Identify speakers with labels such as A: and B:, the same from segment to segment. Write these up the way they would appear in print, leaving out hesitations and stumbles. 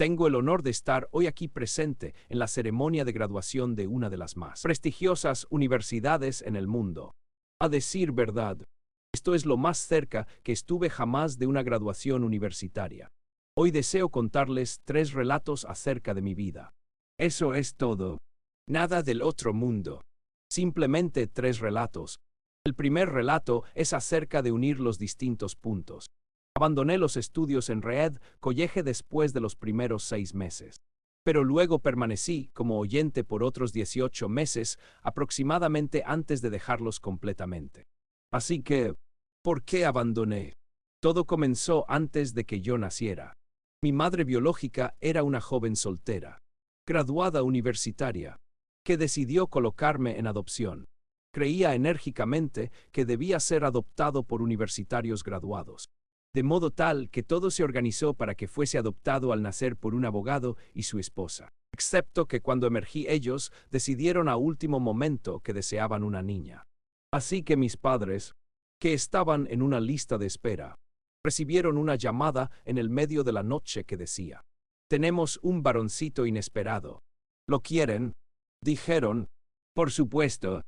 A: Tengo el honor de estar hoy aquí presente en la ceremonia de graduación de una de las más prestigiosas universidades en el mundo. A decir verdad, esto es lo más cerca que estuve jamás de una graduación universitaria. Hoy deseo contarles 3 relatos acerca de mi vida. Eso es todo. Nada del otro mundo. Simplemente 3 relatos. El primer relato es acerca de unir los distintos puntos. Abandoné los estudios en Reed College después de los primeros 6 meses. Pero luego permanecí como oyente por otros 18 meses, aproximadamente antes de dejarlos completamente. Así que, ¿por qué abandoné? Todo comenzó antes de que yo naciera. Mi madre biológica era una joven soltera, graduada universitaria, que decidió colocarme en adopción. Creía enérgicamente que debía ser adoptado por universitarios graduados. De modo tal que todo se organizó para que fuese adoptado al nacer por un abogado y su esposa. Excepto que cuando emergí ellos decidieron a último momento que deseaban una niña. Así que mis padres, que estaban en una lista de espera, recibieron una llamada en el medio de la noche que decía: «Tenemos un varoncito inesperado. ¿Lo quieren?», dijeron. Por supuesto.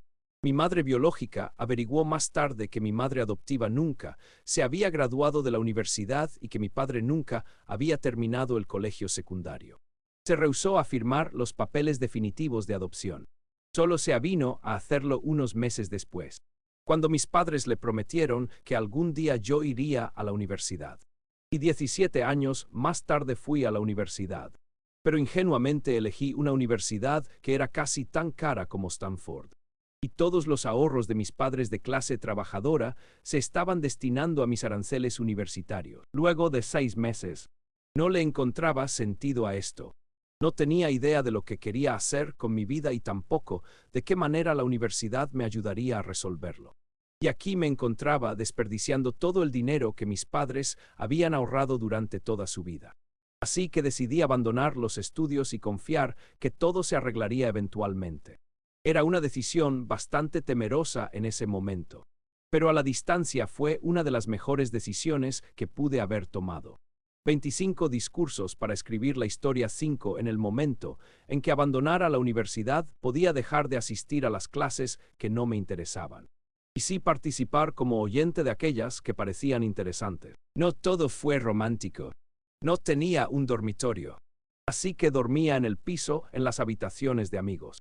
A: Mi madre biológica averiguó más tarde que mi madre adoptiva nunca se había graduado de la universidad y que mi padre nunca había terminado el colegio secundario. Se rehusó a firmar los papeles definitivos de adopción. Solo se avino a hacerlo unos meses después, cuando mis padres le prometieron que algún día yo iría a la universidad. Y 17 años más tarde fui a la universidad. Pero ingenuamente elegí una universidad que era casi tan cara como Stanford. Y todos los ahorros de mis padres de clase trabajadora se estaban destinando a mis aranceles universitarios. Luego de 6 meses, no le encontraba sentido a esto. No tenía idea de lo que quería hacer con mi vida y tampoco de qué manera la universidad me ayudaría a resolverlo. Y aquí me encontraba desperdiciando todo el dinero que mis padres habían ahorrado durante toda su vida. Así que decidí abandonar los estudios y confiar que todo se arreglaría eventualmente. Era una decisión bastante temerosa en ese momento, pero a la distancia fue una de las mejores decisiones que pude haber tomado. 25 discursos para escribir la historia 5 en el momento en que abandonara la universidad podía dejar de asistir a las clases que no me interesaban. Y sí participar como oyente de aquellas que parecían interesantes. No todo fue romántico. No tenía un dormitorio. Así que dormía en el piso en las habitaciones de amigos.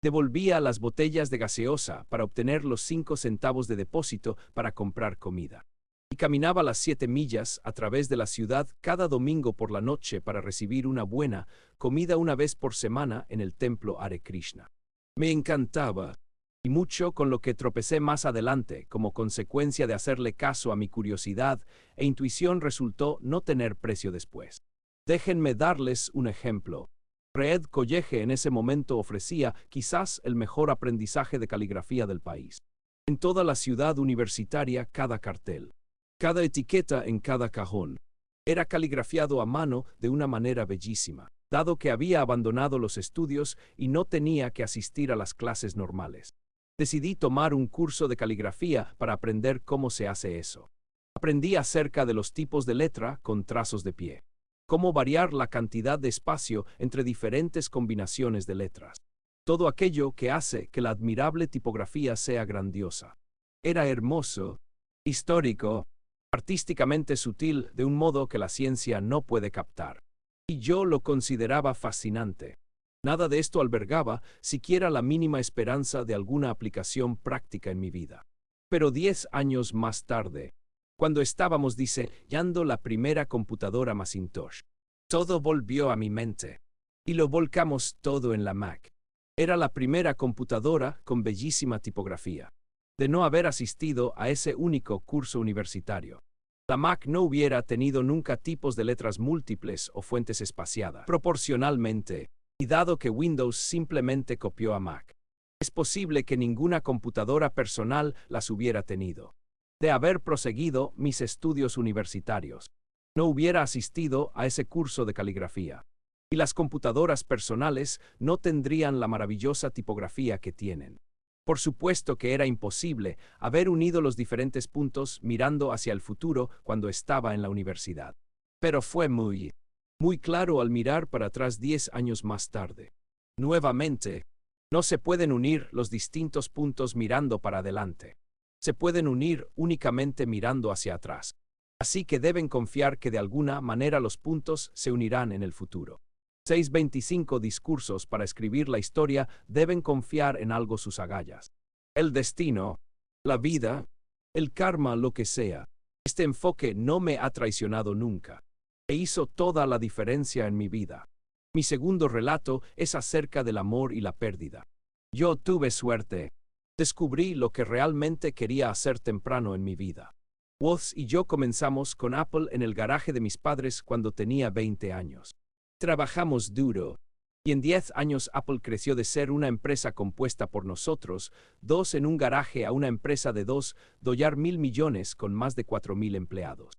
A: Devolvía las botellas de gaseosa para obtener los 5 centavos de depósito para comprar comida. Y caminaba las 7 millas a través de la ciudad cada domingo por la noche para recibir una buena comida una vez por semana en el templo Hare Krishna. Me encantaba, y mucho con lo que tropecé más adelante como consecuencia de hacerle caso a mi curiosidad e intuición resultó no tener precio después. Déjenme darles un ejemplo. Reed College en ese momento ofrecía quizás el mejor aprendizaje de caligrafía del país. En toda la ciudad universitaria cada cartel, cada etiqueta en cada cajón, era caligrafiado a mano de una manera bellísima, dado que había abandonado los estudios y no tenía que asistir a las clases normales. Decidí tomar un curso de caligrafía para aprender cómo se hace eso. Aprendí acerca de los tipos de letra con trazos de pie. Cómo variar la cantidad de espacio entre diferentes combinaciones de letras. Todo aquello que hace que la admirable tipografía sea grandiosa. Era hermoso, histórico, artísticamente sutil de un modo que la ciencia no puede captar. Y yo lo consideraba fascinante. Nada de esto albergaba siquiera la mínima esperanza de alguna aplicación práctica en mi vida. Pero 10 años más tarde, cuando estábamos diseñando la primera computadora Macintosh, todo volvió a mi mente. Y lo volcamos todo en la Mac. Era la primera computadora con bellísima tipografía. De no haber asistido a ese único curso universitario, la Mac no hubiera tenido nunca tipos de letras múltiples o fuentes espaciadas proporcionalmente, y dado que Windows simplemente copió a Mac, es posible que ninguna computadora personal las hubiera tenido. De haber proseguido mis estudios universitarios, no hubiera asistido a ese curso de caligrafía. Y las computadoras personales no tendrían la maravillosa tipografía que tienen. Por supuesto que era imposible haber unido los diferentes puntos mirando hacia el futuro cuando estaba en la universidad. Pero fue muy muy claro al mirar para atrás 10 años más tarde. Nuevamente, no se pueden unir los distintos puntos mirando para adelante. Se pueden unir únicamente mirando hacia atrás. Así que deben confiar que de alguna manera los puntos se unirán en el futuro. 625 discursos para escribir la historia deben confiar en algo sus agallas. El destino, la vida, el karma, lo que sea. Este enfoque no me ha traicionado nunca. E hizo toda la diferencia en mi vida. Mi segundo relato es acerca del amor y la pérdida. Yo tuve suerte. Descubrí lo que realmente quería hacer temprano en mi vida. Woz y yo comenzamos con Apple en el garaje de mis padres cuando tenía 20 años. Trabajamos duro, y en 10 años Apple creció de ser una empresa compuesta por nosotros, dos en un garaje, a una empresa de $2.000 millones con más de 4.000 empleados.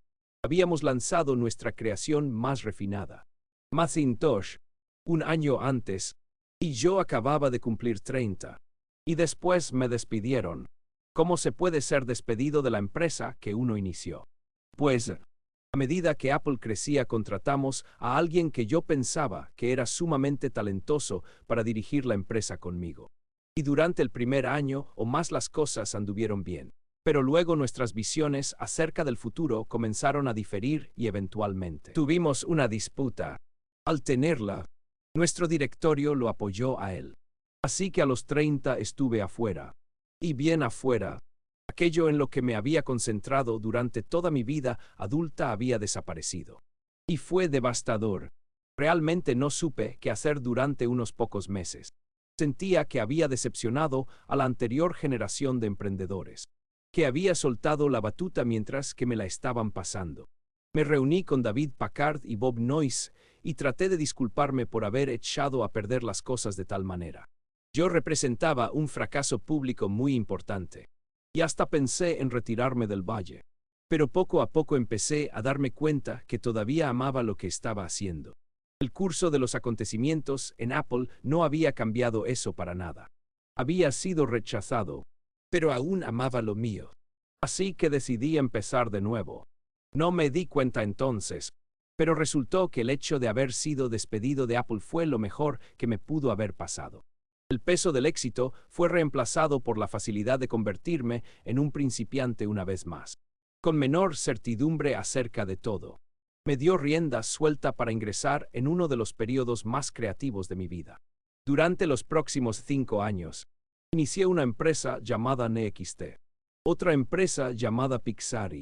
A: Habíamos lanzado nuestra creación más refinada, Macintosh, un año antes, y yo acababa de cumplir 30. Y después me despidieron. ¿Cómo se puede ser despedido de la empresa que uno inició? Pues, a medida que Apple crecía, contratamos a alguien que yo pensaba que era sumamente talentoso para dirigir la empresa conmigo. Y durante el primer año o más las cosas anduvieron bien. Pero luego nuestras visiones acerca del futuro comenzaron a diferir y eventualmente tuvimos una disputa. Al tenerla, nuestro directorio lo apoyó a él. Así que a los 30 estuve afuera. Y bien afuera. Aquello en lo que me había concentrado durante toda mi vida adulta había desaparecido. Y fue devastador. Realmente no supe qué hacer durante unos pocos meses. Sentía que había decepcionado a la anterior generación de emprendedores, que había soltado la batuta mientras que me la estaban pasando. Me reuní con David Packard y Bob Noyce y traté de disculparme por haber echado a perder las cosas de tal manera. Yo representaba un fracaso público muy importante. Y hasta pensé en retirarme del valle. Pero poco a poco empecé a darme cuenta que todavía amaba lo que estaba haciendo. El curso de los acontecimientos en Apple no había cambiado eso para nada. Había sido rechazado, pero aún amaba lo mío. Así que decidí empezar de nuevo. No me di cuenta entonces, pero resultó que el hecho de haber sido despedido de Apple fue lo mejor que me pudo haber pasado. El peso del éxito fue reemplazado por la facilidad de convertirme en un principiante una vez más, con menor certidumbre acerca de todo. Me dio rienda suelta para ingresar en uno de los periodos más creativos de mi vida. Durante los próximos 5 años, inicié una empresa llamada NXT, otra empresa llamada Pixar.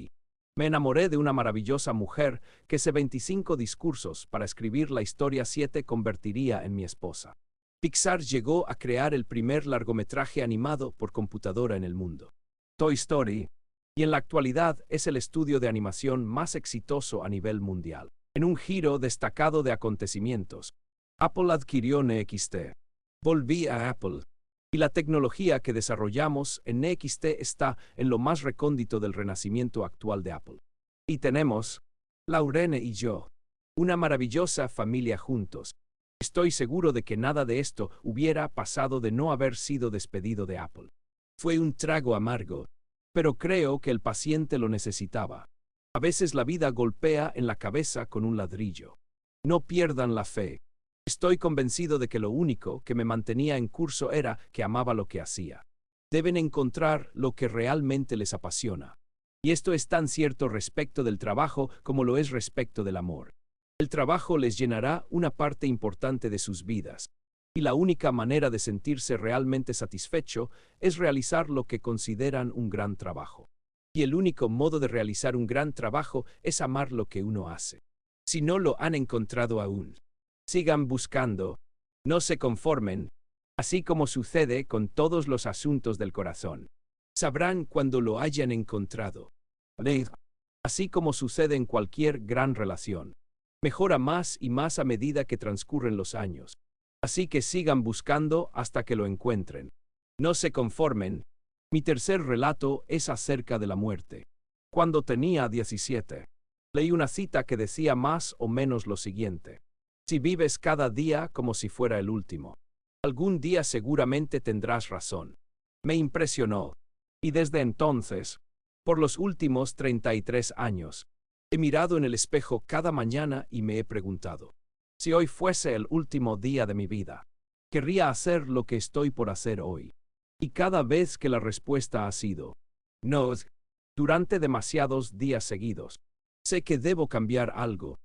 A: Me enamoré de una maravillosa mujer que hace 25 discursos para escribir la historia 7 convertiría en mi esposa. Pixar llegó a crear el primer largometraje animado por computadora en el mundo, Toy Story, y en la actualidad es el estudio de animación más exitoso a nivel mundial. En un giro destacado de acontecimientos, Apple adquirió NXT. Volví a Apple, y la tecnología que desarrollamos en NXT está en lo más recóndito del renacimiento actual de Apple. Y tenemos, Laurene y yo, una maravillosa familia juntos. Estoy seguro de que nada de esto hubiera pasado de no haber sido despedido de Apple. Fue un trago amargo, pero creo que el paciente lo necesitaba. A veces la vida golpea en la cabeza con un ladrillo. No pierdan la fe. Estoy convencido de que lo único que me mantenía en curso era que amaba lo que hacía. Deben encontrar lo que realmente les apasiona. Y esto es tan cierto respecto del trabajo como lo es respecto del amor. El trabajo les llenará una parte importante de sus vidas, y la única manera de sentirse realmente satisfecho es realizar lo que consideran un gran trabajo. Y el único modo de realizar un gran trabajo es amar lo que uno hace. Si no lo han encontrado aún, sigan buscando, no se conformen, así como sucede con todos los asuntos del corazón. Sabrán cuando lo hayan encontrado. Así como sucede en cualquier gran relación. Mejora más y más a medida que transcurren los años. Así que sigan buscando hasta que lo encuentren. No se conformen. Mi tercer relato es acerca de la muerte. Cuando tenía 17, leí una cita que decía más o menos lo siguiente: si vives cada día como si fuera el último, algún día seguramente tendrás razón. Me impresionó. Y desde entonces, por los últimos 33 años, He mirado en el espejo cada mañana y me he preguntado, si hoy fuese el último día de mi vida, ¿querría hacer lo que estoy por hacer hoy? Y cada vez que la respuesta ha sido, no, durante demasiados días seguidos, sé que debo cambiar algo.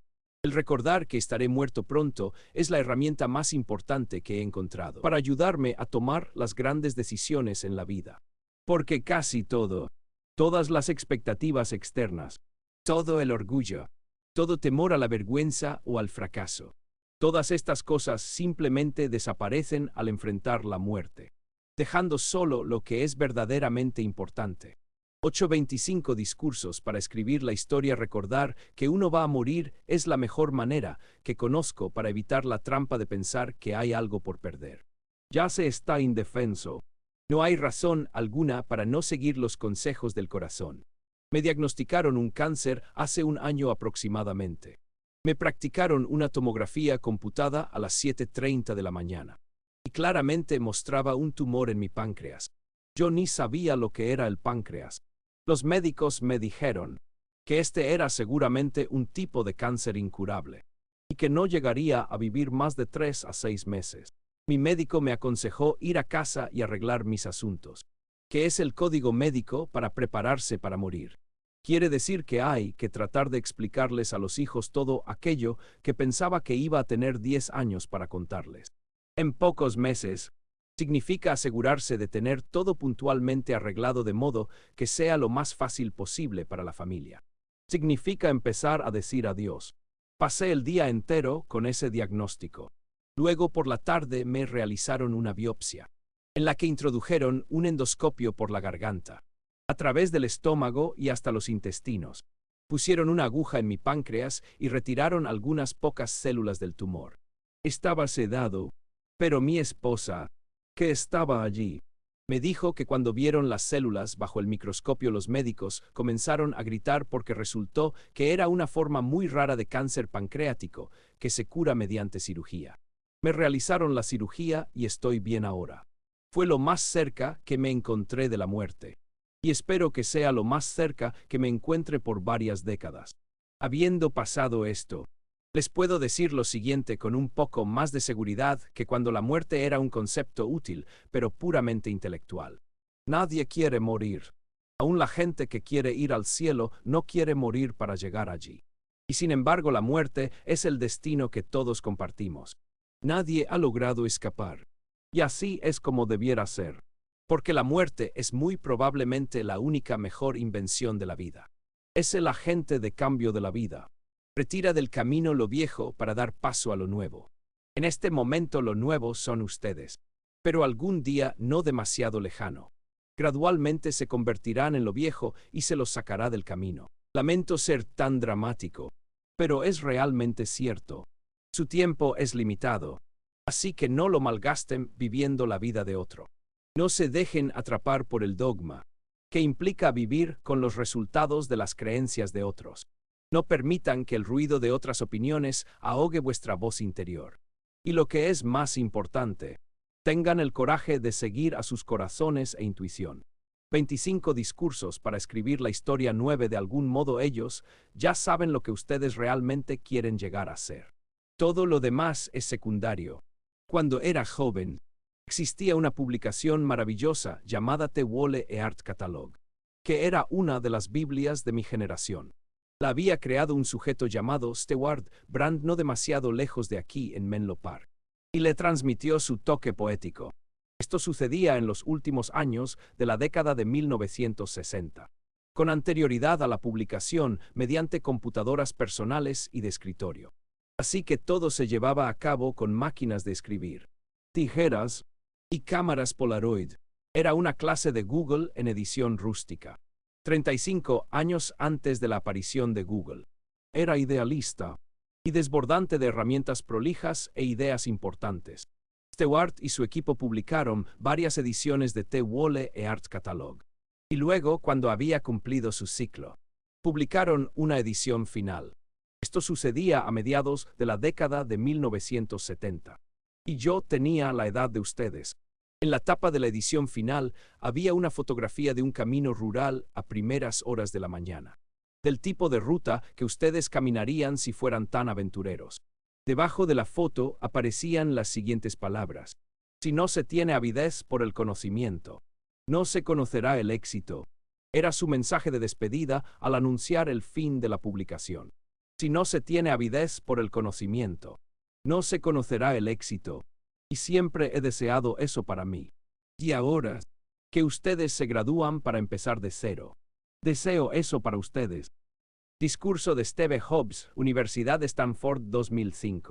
A: El recordar que estaré muerto pronto es la herramienta más importante que he encontrado para ayudarme a tomar las grandes decisiones en la vida. Porque casi todo, todas las expectativas externas, todo el orgullo, todo temor a la vergüenza o al fracaso, todas estas cosas simplemente desaparecen al enfrentar la muerte, dejando solo lo que es verdaderamente importante. 8:25 discursos para escribir la historia. Recordar que uno va a morir es la mejor manera que conozco para evitar la trampa de pensar que hay algo por perder. Ya se está indefenso. No hay razón alguna para no seguir los consejos del corazón. Me diagnosticaron un cáncer hace un año aproximadamente. Me practicaron una tomografía computada a las 7:30 de la mañana. Y claramente mostraba un tumor en mi páncreas. Yo ni sabía lo que era el páncreas. Los médicos me dijeron que este era seguramente un tipo de cáncer incurable y que no llegaría a vivir más de 3 a 6 meses. Mi médico me aconsejó ir a casa y arreglar mis asuntos, que es el código médico para prepararse para morir. Quiere decir que hay que tratar de explicarles a los hijos todo aquello que pensaba que iba a tener 10 años para contarles. En pocos meses, significa asegurarse de tener todo puntualmente arreglado de modo que sea lo más fácil posible para la familia. Significa empezar a decir adiós. Pasé el día entero con ese diagnóstico. Luego por la tarde me realizaron una biopsia, en la que introdujeron un endoscopio por la garganta, a través del estómago y hasta los intestinos. Pusieron una aguja en mi páncreas y retiraron algunas pocas células del tumor. Estaba sedado, pero mi esposa, que estaba allí, me dijo que cuando vieron las células bajo el microscopio los médicos comenzaron a gritar porque resultó que era una forma muy rara de cáncer pancreático que se cura mediante cirugía. Me realizaron la cirugía y estoy bien ahora. Fue lo más cerca que me encontré de la muerte. Y espero que sea lo más cerca que me encuentre por varias décadas. Habiendo pasado esto, les puedo decir lo siguiente con un poco más de seguridad que cuando la muerte era un concepto útil, pero puramente intelectual. Nadie quiere morir. Aún la gente que quiere ir al cielo no quiere morir para llegar allí. Y sin embargo la muerte es el destino que todos compartimos. Nadie ha logrado escapar. Y así es como debiera ser. Porque la muerte es muy probablemente la única mejor invención de la vida. Es el agente de cambio de la vida. Retira del camino lo viejo para dar paso a lo nuevo. En este momento lo nuevo son ustedes. Pero algún día no demasiado lejano, gradualmente se convertirán en lo viejo y se los sacará del camino. Lamento ser tan dramático, pero es realmente cierto. Su tiempo es limitado, así que no lo malgasten viviendo la vida de otro. No se dejen atrapar por el dogma, que implica vivir con los resultados de las creencias de otros. No permitan que el ruido de otras opiniones ahogue vuestra voz interior. Y lo que es más importante, tengan el coraje de seguir a sus corazones e intuición. 25 discursos para escribir la historia 9. De algún modo ellos ya saben lo que ustedes realmente quieren llegar a ser. Todo lo demás es secundario. Cuando era joven, existía una publicación maravillosa llamada The Wole Earth Catalog, que era una de las Biblias de mi generación. La había creado un sujeto llamado Stewart Brand no demasiado lejos de aquí en Menlo Park, y le transmitió su toque poético. Esto sucedía en los últimos años de la década de 1960, con anterioridad a la publicación mediante computadoras personales y de escritorio. Así que todo se llevaba a cabo con máquinas de escribir, tijeras y cámaras Polaroid. Era una clase de Google en edición rústica. 35 años antes de la aparición de Google. Era idealista y desbordante de herramientas prolijas e ideas importantes. Stewart y su equipo publicaron varias ediciones de The Wole Earth Catalog. Y luego, cuando había cumplido su ciclo, publicaron una edición final. Esto sucedía a mediados de la década de 1970. Y yo tenía la edad de ustedes. En la tapa de la edición final había una fotografía de un camino rural a primeras horas de la mañana. del tipo de ruta que ustedes caminarían si fueran tan aventureros. Debajo de la foto aparecían las siguientes palabras. Si no se tiene avidez por el conocimiento, no se conocerá el éxito. Era su mensaje de despedida al anunciar el fin de la publicación. Si no se tiene avidez por el conocimiento, no se conocerá el éxito. Y siempre he deseado eso para mí. Y ahora, que ustedes se gradúan para empezar de cero. Deseo eso para ustedes. Discurso de Steve Jobs, Universidad de Stanford 2005.